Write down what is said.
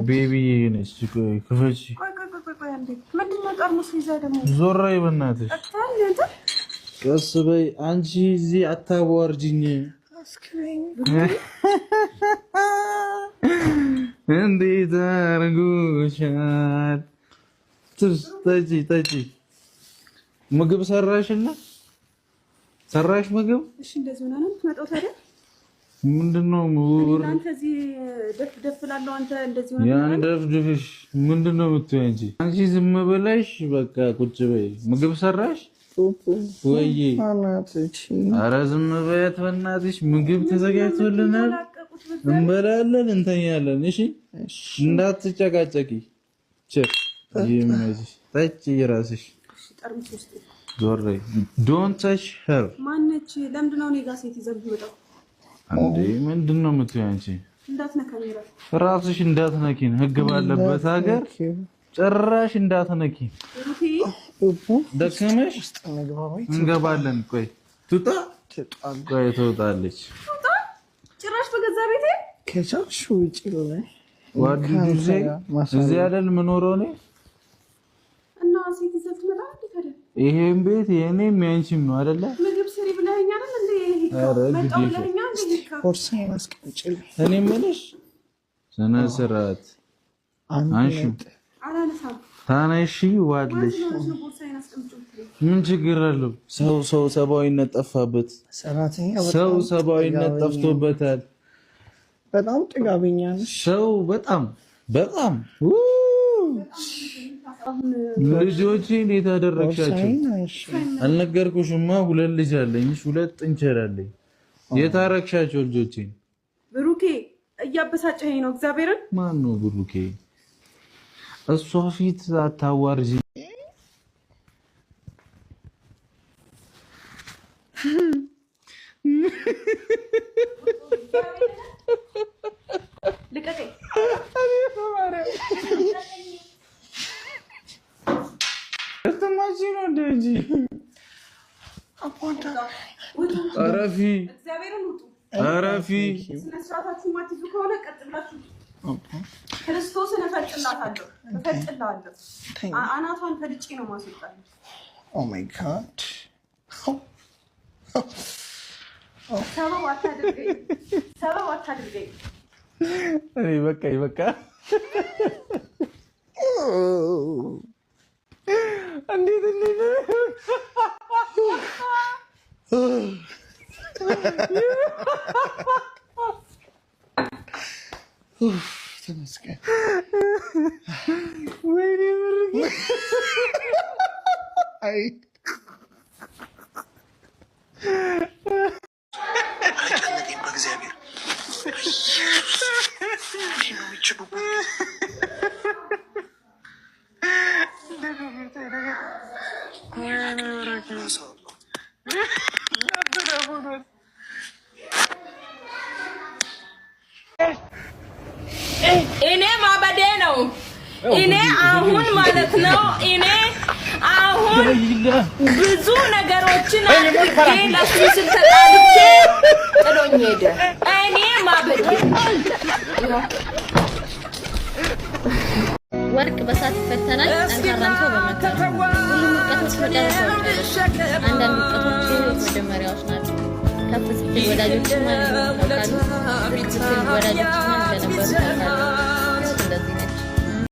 ቤቢ ነች ክፈቺ ምንድነው ጠርሙስ ይዘህ ደግሞ ዞር በይ በእናትሽ ቀስ በይ አንቺ እዚህ አታዋርጂኝ እንዴት አድርጎሻል ጠጪ ምግብ ሰራሽ ምግብ እሺ እንደዚህ ሆነ ነው የምትመጣው ታዲያ ምንድነው አንተ እዚህ ደፍ ላለው አንተ እንደዚህ ሆነ ያን ደፍድፍሽ ምንድነው የምትይው አንቺ ዝም ብለሽ በቃ ቁጭ በይ ምግብ ሰራሽ ወይ ኧረ ዝም በያት በእናትሽ ምግብ ተዘጋጅቶልናል እንበላለን እንተኛለን እሺ እንዳትጨቃጨቂ ቸር ይመችሽ ጠጪ እራስሽ ጠርሙስ ውስጥ ዞር በይ ዶንት ታች ሄር ማነች ለምንድነው እኔ ጋር ሴት ይዘህ የምትመጣው አንዴ ምንድነው የምትይው አንቺ እንዳትነካኝ ራስሽ እንዳትነኪን ህግ ባለበት ሀገር ጭራሽ እንዳትነኪን ደከመሽ እንገባለን ቆይ ትወጣለች ጭራሽ በገዛ ቤቴ ከቻልሽ ውጪ ላይ ዋድዱዜ እዚህ አይደል የምኖረው እኔ እና ሴት ይዘህ ትመጣ አይደል ይሄን ቤት የኔም ያንቺም ነው አይደለ ምግብ ስሪ ብለኸኝ አይደል እንዴ መጣው ብለኸኝ እንዴ ቦርሳዬን አስቀምጪልኝ እኔ የምልሽ ስነ ስርዓት አንሺ አላነሳም ታነሺ ዋድልሽ ምን ችግር አለው ሰው ሰባዊነት ጠፋበት ሰው ሰባዊነት ጠፍቶበታል በጣም ጥጋበኛ ነሽ ሰው በጣም ልጆቼ እንዴት አደረግሻቸው አልነገርኩሽማ ሁለት ልጅ አለኝ ሁለት ጥንቸል አለኝ የታረክሻቸው ልጆቼ ብሩኬ እያበሳጨኸኝ ነው እግዚአብሔርን ማን ነው ብሩኬ እሷ ፊት አታዋርጂ ልቀቀኝ እተማጂ ነው እንደጂ አፖንታ አረፊ እግዚአብሔርን ውጡ አረፊ ስነ ስርዓታችሁ ማትይዙ ከሆነ ቀጥላችሁ ክርስቶስን እፈጭላታለሁ አናቷን ፈልጬ ነው ማስወጣት ኦ ማይ ጋድ ሰበብ አታድርገኝ እኔ በቃ እንዴት ተመስገን ወይኔ ብሩኬ አይ አጨነቀኝ በእግዚአብሔር እኔ ማበዴ ነው እኔ አሁን ማለት ነው እኔ አሁን ብዙ ነገሮችን አድርጌ ለሱ ተጣልቼ ጥሎኝ ሄደ እኔ ማበዴ ወርቅ በሳት ይፈተናል ጠንካራም ሰው በመከራ ሁሉም ሙቀቶች መጨረሻዎች አንዳንድ ሙቀቶች መጀመሪያዎች ናቸው ከፍ ስትል ወዳጆች ማን እንደሆኑ ታውቃለህ ዝቅ ስትል ወዳጆች ማን እንደነበሩ ታውቃለህ